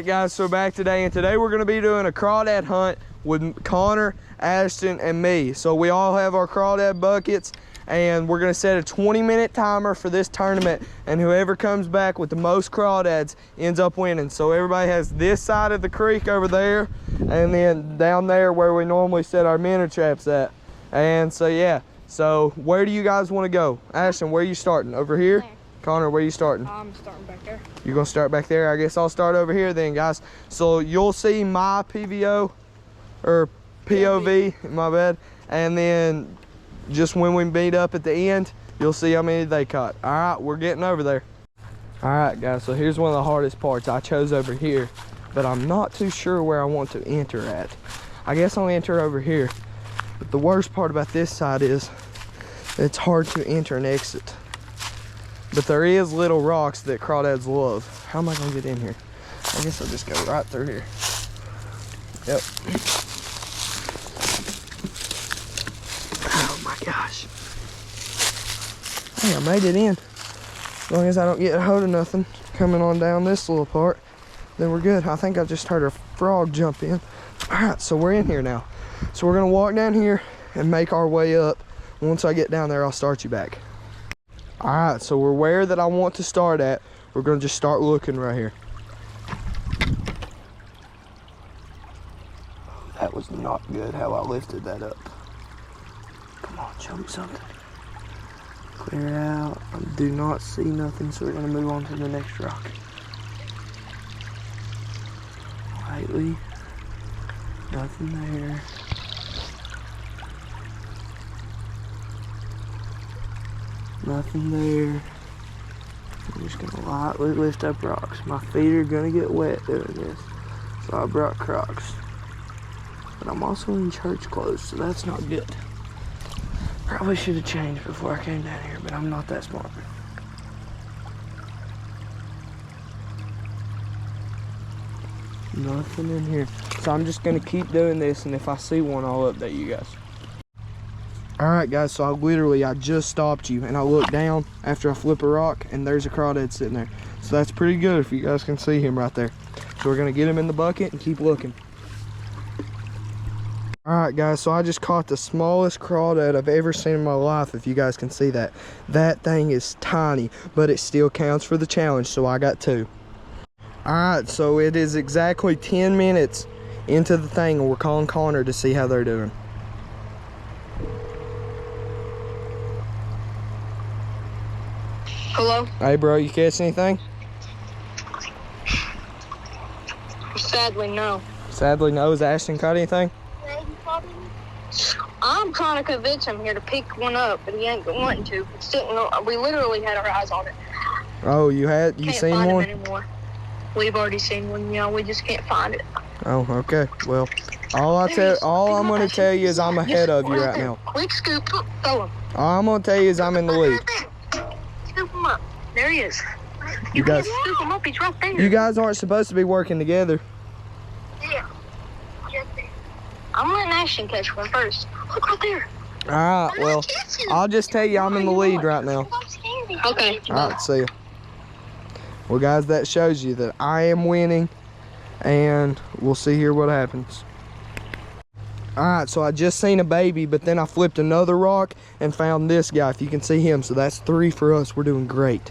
Alright guys, so back today, and today we're going to be doing a crawdad hunt with Connor, Ashton, and me. So we all have our crawdad buckets, and we're going to set a 20-minute timer for this tournament, and whoever comes back with the most crawdads ends up winning. So everybody has this side of the creek over there, and then down there where we normally set our minnow traps at. And so yeah, so where do you guys want to go? Ashton, where are you starting? Over here? There. Connor, where are you starting? I'm starting back there. You're gonna start back there? I guess I'll start over here then, guys. So you'll see my PVO, or POV, my bad. And then just when we meet up at the end, you'll see how many they caught. All right, we're getting over there. All right, guys, so here's one of the hardest parts. I chose over here, but I'm not too sure where I want to enter at. I guess I'll enter over here. But the worst part about this side is it's hard to enter and exit. But there is little rocks that crawdads love. How am I gonna get in here? I guess I'll just go right through here. Yep. Oh my gosh. Hey, I made it in. As long as I don't get a hold of nothing coming on down this little part, then we're good. I think I just heard a frog jump in. All right, so we're in here now. So we're gonna walk down here and make our way up. Once I get down there, I'll start you back. All right, so we're where that I want to start at. We're gonna just start looking right here. Oh, that was not good how I lifted that up. Come on, show me something. Clear out. I do not see nothing, so we're gonna move on to the next rock. Lightly. Nothing there. Nothing there. I'm just gonna lightly lift up rocks. My feet are gonna get wet doing this, so I brought Crocs. But I'm also in church clothes, so that's not good. Probably should have changed before I came down here, but I'm not that smart. Nothing in here. So I'm just gonna keep doing this, and if I see one, I'll update you guys. All right, guys, so I just stopped you, and I look down after I flip a rock, and there's a crawdad sitting there. So that's pretty good if you guys can see him right there. So we're gonna get him in the bucket and keep looking. All right, guys, so I just caught the smallest crawdad I've ever seen in my life, if you guys can see that. That thing is tiny, but it still counts for the challenge, so I got 2. All right, so it is exactly 10 minutes into the thing, and we're calling Connor to see how they're doing. Hello? Hey, bro, you catch anything? Sadly, no. Sadly, no. Has Ashton caught anything? I'm kind of convinced I'm here to pick one up, but he ain't wanting to. We literally had our eyes on it. Oh, you seen one? Can't find him anymore. We've already seen one, you know, we just can't find it. Oh, okay. Well, all I'm going to tell you is I'm ahead of you right now. Quick scoop, throw him. All I'm going to tell you is I'm in the lead. Scoop him up. There he is. You guys, can't scoop him up, he's right there. You guys aren't supposed to be working together. Yeah. I'm letting Ashton catch one first. Look right there. All right, well, I'll just tell you I'm in the lead right now. Okay. All right, see ya. Well, guys, that shows you that I am winning, and we'll see here what happens. All right, so I just seen a baby, but then I flipped another rock and found this guy, if you can see him. So that's 3 for us. We're doing great.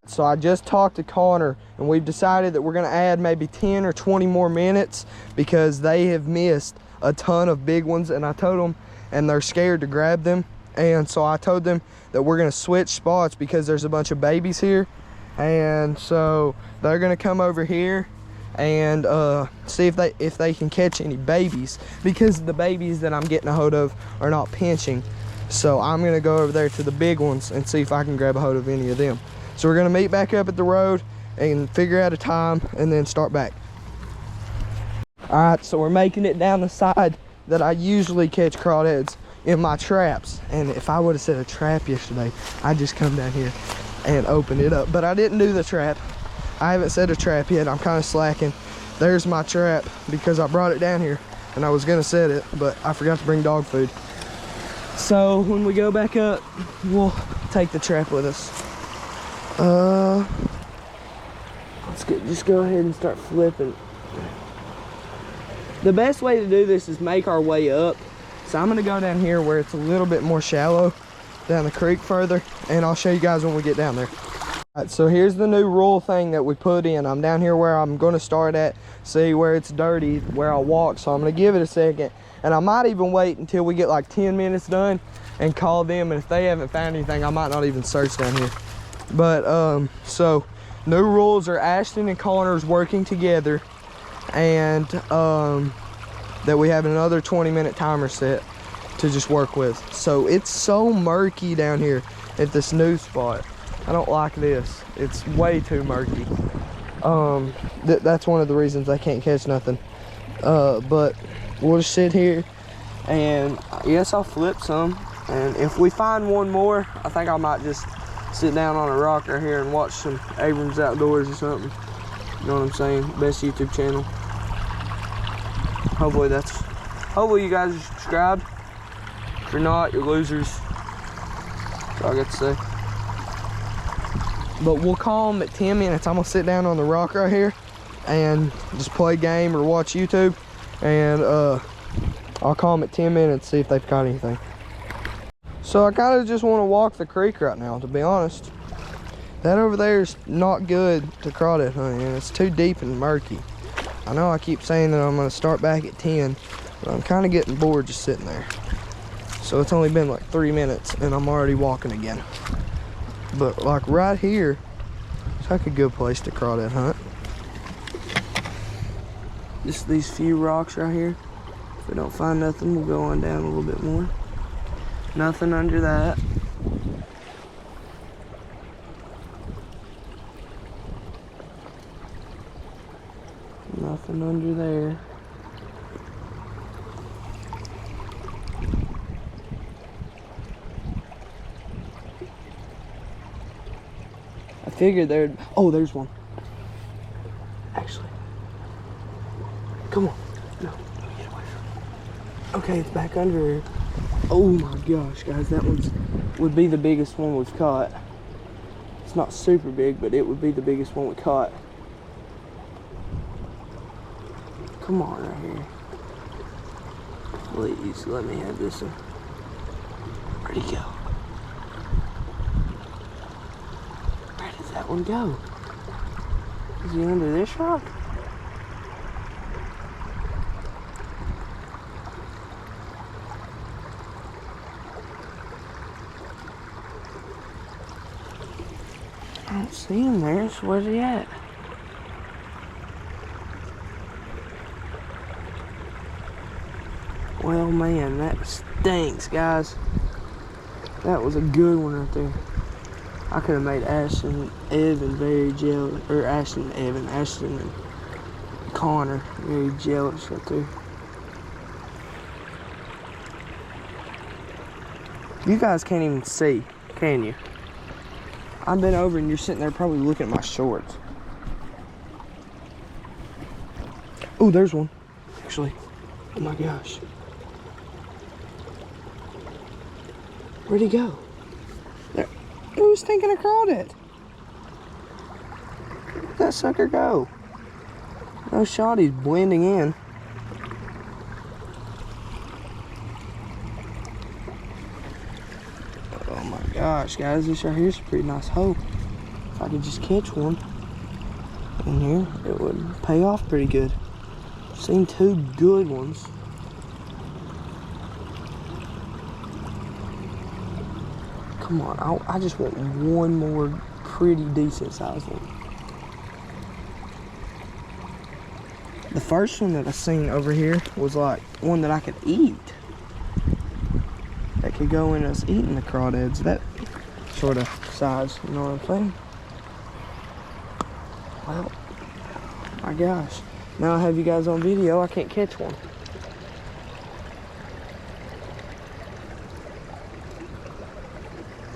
So I just talked to Connor, and we've decided that we're going to add maybe 10 or 20 more minutes because they have missed a ton of big ones, and I told them, and they're scared to grab them. And so I told them that we're going to switch spots because there's a bunch of babies here. And so they're going to come over here and see if they can catch any babies, because the babies that I'm getting a hold of are not pinching. So I'm gonna go over there to the big ones and see if I can grab a hold of any of them. So we're gonna meet back up at the road and figure out a time and then start back. All right, so we're making it down the side that I usually catch crawdads in my traps. And if I would have set a trap yesterday, I'd just come down here and open it up, but I didn't do the trap. I haven't set a trap yet. I'm kind of slacking. There's my trap because I brought it down here and I was gonna set it, but I forgot to bring dog food. So when we go back up, we'll take the trap with us. I Just go ahead and start flipping. The best way to do this is make our way up. So I'm gonna go down here where it's a little bit more shallow, down the creek further, and I'll show you guys when we get down there. All right, so here's the new rule thing that we put in. I'm down here where I'm gonna start at, see where it's dirty, where I walk. So I'm gonna give it a second, and I might even wait until we get like 10 minutes done and call them, and if they haven't found anything, I might not even search down here. But so new rules are Ashton and Connor's working together, and that we have another 20-minute timer set to just work with. So it's so murky down here at this new spot. I don't like this. It's way too murky. That's one of the reasons I can't catch nothing. But we'll just sit here, and I guess I'll flip some. And if we find one more, I think I might just sit down on a rock right here and watch some Abrams Outdoors or something. You know what I'm saying? Best YouTube channel. Hopefully you guys are subscribed. If you're not, you're losers. That's all I got to say. But we'll call them at 10 minutes. I'm gonna sit down on the rock right here and just play a game or watch YouTube. And I'll call them at 10 minutes, see if they've caught anything. So I kind of just want to walk the creek right now, to be honest. That over there is not good to crawdad hunting, and it's too deep and murky. I know I keep saying that I'm gonna start back at 10, but I'm kind of getting bored just sitting there. So it's only been like 3 minutes and I'm already walking again. But like right here, it's like a good place to crawdad hunt. Just these few rocks right here. If we don't find nothing, we'll go on down a little bit more. Nothing under that. Nothing under there. I figured there'd... Oh, there's one. Actually. Come on. No, get away from it. Okay, it's back under here. Oh my gosh, guys, that would be the biggest one we've caught. It's not super big, but it would be the biggest one we caught. Come on right here. Please, let me have this one. Where'd he go? Where did that one go? Is he under this rock? I don't see him there, so where's he at? Well, man, that stinks, guys. That was a good one right there. I could have made Ashton and Evan very jealous, or Ashton and Connor very jealous right there. You guys can't even see, can you? I've been over and you're sitting there probably looking at my shorts. Oh, there's one, actually. Oh my gosh. Where'd he go? There. He was thinking of crawdad. Where'd that sucker go? No shot, he's blending in. Oh my gosh, guys, this right here's a pretty nice hole. If I could just catch one in here, it would pay off pretty good. I've seen two good ones. Come on, I just want one more pretty decent sized one. The first one that I seen over here was like one that I could eat. That could go in us eating the crawdads, that sort of size, you know what I'm saying? Well, my gosh. Now I have you guys on video, I can't catch one.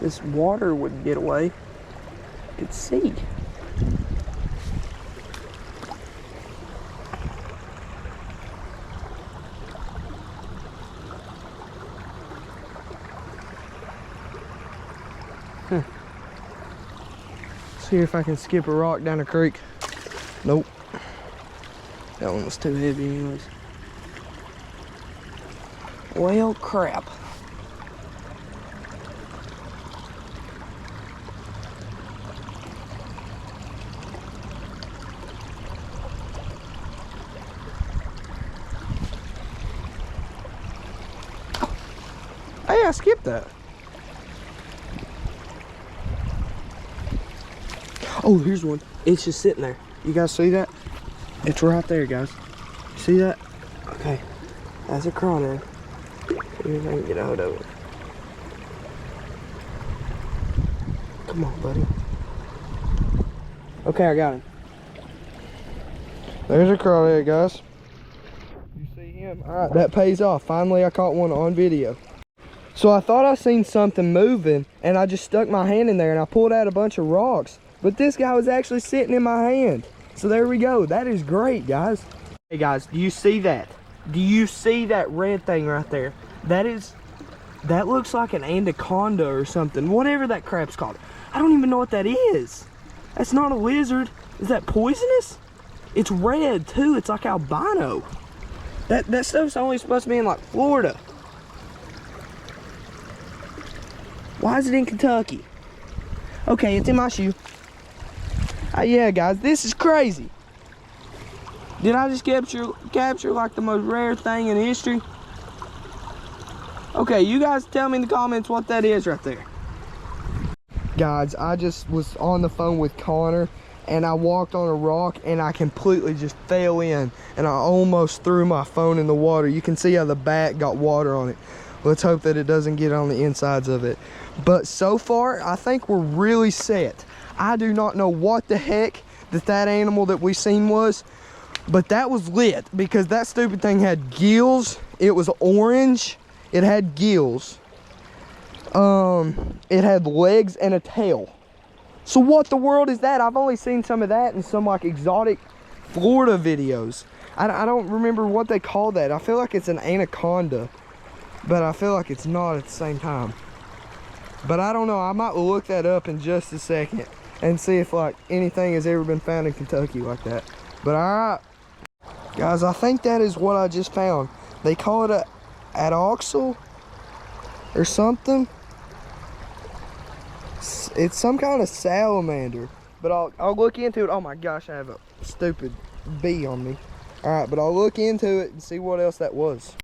This water would get away. You could see. See if I can skip a rock down a creek. Nope. That one was too heavy anyways. Well, crap. Hey, I skipped that. Oh, here's one. It's just sitting there. You guys see that? It's right there, guys. See that? Okay. That's a crawdad. See if I can get a hold of it. Come on, buddy. Okay, I got him. There's a crawdad, guys. You see him? Alright, that pays off. Finally, I caught one on video. So I thought I seen something moving, and I just stuck my hand in there, and I pulled out a bunch of rocks. But this guy was actually sitting in my hand. So there we go. That is great, guys. Hey, guys, do you see that? Do you see that red thing right there? That looks like an anaconda or something. Whatever that crap's called. I don't even know what that is. That's not a lizard. Is that poisonous? It's red, too. It's like albino. That stuff's only supposed to be in, like, Florida. Why is it in Kentucky? Okay, it's in my shoe. Yeah, guys, this is crazy. Did I just capture like the most rare thing in history? Okay, you guys tell me in the comments what that is right there. Guys, I just was on the phone with Connor and I walked on a rock and I completely just fell in and I almost threw my phone in the water. You can see how the back got water on it. Let's hope that it doesn't get on the insides of it. But so far, I think we're really set. I do not know what the heck that animal that we seen was, but that was lit because that stupid thing had gills. It was orange. It had gills. It had legs and a tail. So what the world is that? I've only seen some of that in some like exotic Florida videos. I don't remember what they call that. I feel like it's an anaconda, but I feel like it's not at the same time. But I don't know. I might look that up in just a second and see if like anything has ever been found in Kentucky like that. But alright, guys, I think that is what I just found. They call it a addoxal or something. It's some kind of salamander, but I'll look into it. Oh my gosh, I have a stupid bee on me. Alright, but I'll look into it and see what else that was.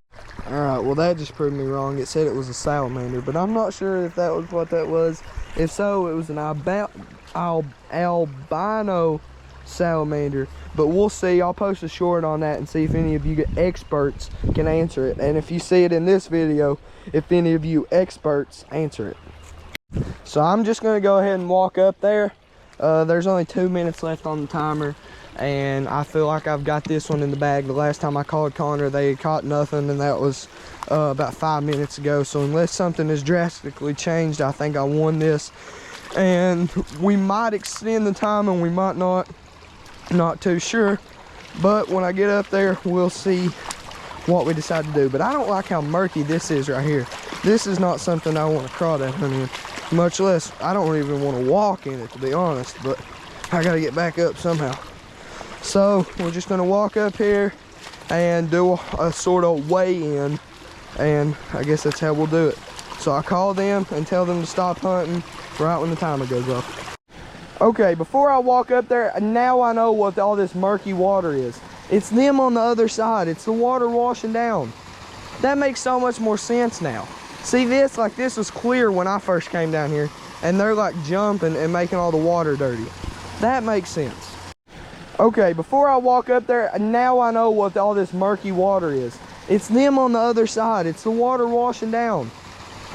Alright, well that just proved me wrong. It said it was a salamander, but I'm not sure if that was what that was. If so, it was an albino salamander, but we'll see. I'll post a short on that and see if any of you experts can answer it. And if you see it in this video, if any of you experts answer it. So I'm just going to go ahead and walk up there. There's only 2 minutes left on the timer, and I feel like I've got this one in the bag. The last time I called Connor, they had caught nothing, and that was about 5 minutes ago. So unless something has drastically changed, I think I won this. And we might extend the time and we might not. Not too sure. But when I get up there, we'll see what we decide to do. But I don't like how murky this is right here. This is not something I want to crawdad hunt in. Much less, I don't even want to walk in it, to be honest. But I got to get back up somehow. So we're just going to walk up here and do a sort of weigh-in. And I guess that's how we'll do it. So I call them and tell them to stop hunting right when the timer goes off. Okay, before I walk up there, now I know what all this murky water is. It's them on the other side. It's the water washing down. That makes so much more sense now. See this? Like this was clear when I first came down here, and they're like jumping and making all the water dirty. That makes sense. Okay, before I walk up there, now I know what all this murky water is. It's them on the other side. It's the water washing down.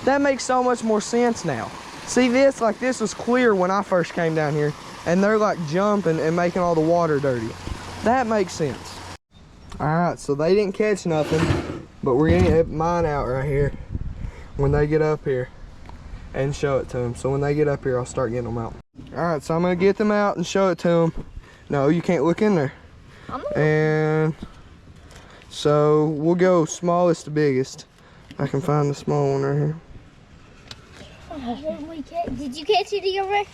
That makes so much more sense now. See this? Like this was clear when I first came down here, and they're like jumping and making all the water dirty. That makes sense. Alright, so they didn't catch nothing, but we're gonna get mine out right here when they get up here and show it to them. So when they get up here, I'll start getting them out. Alright, so I'm gonna get them out and show it to them. No, you can't look in there. And so we'll go smallest to biggest. I can find the small one right here. Did you catch any over there?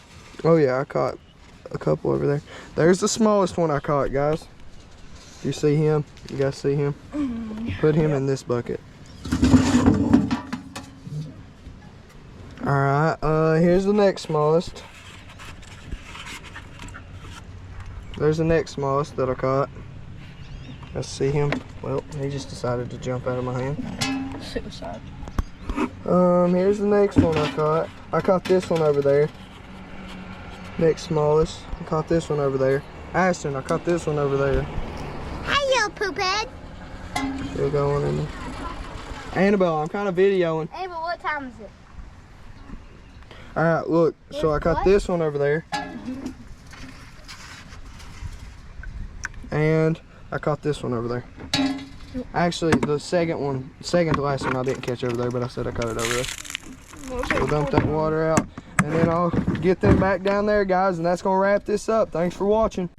Oh yeah, I caught a couple over there. There's the smallest one I caught, guys. You see him? You guys see him? Put him in this bucket. Alright, here's the next smallest. There's the next smallest that I caught. Let's see him. Well, he just decided to jump out of my hand. Suicide. Here's the next one I caught. I caught this one over there. Next smallest. I caught this one over there. Ashton, I caught this one over there. Hi, you poophead. Still going in there. Annabelle, I'm kind of videoing. Annabelle, what time is it? Alright, look. So I caught this one over there. And I caught this one over there. Actually, the second to last one I didn't catch over there, but I said I caught it over there. We'll dump that water out, and then I'll get them back down there, guys, and that's going to wrap this up. Thanks for watching.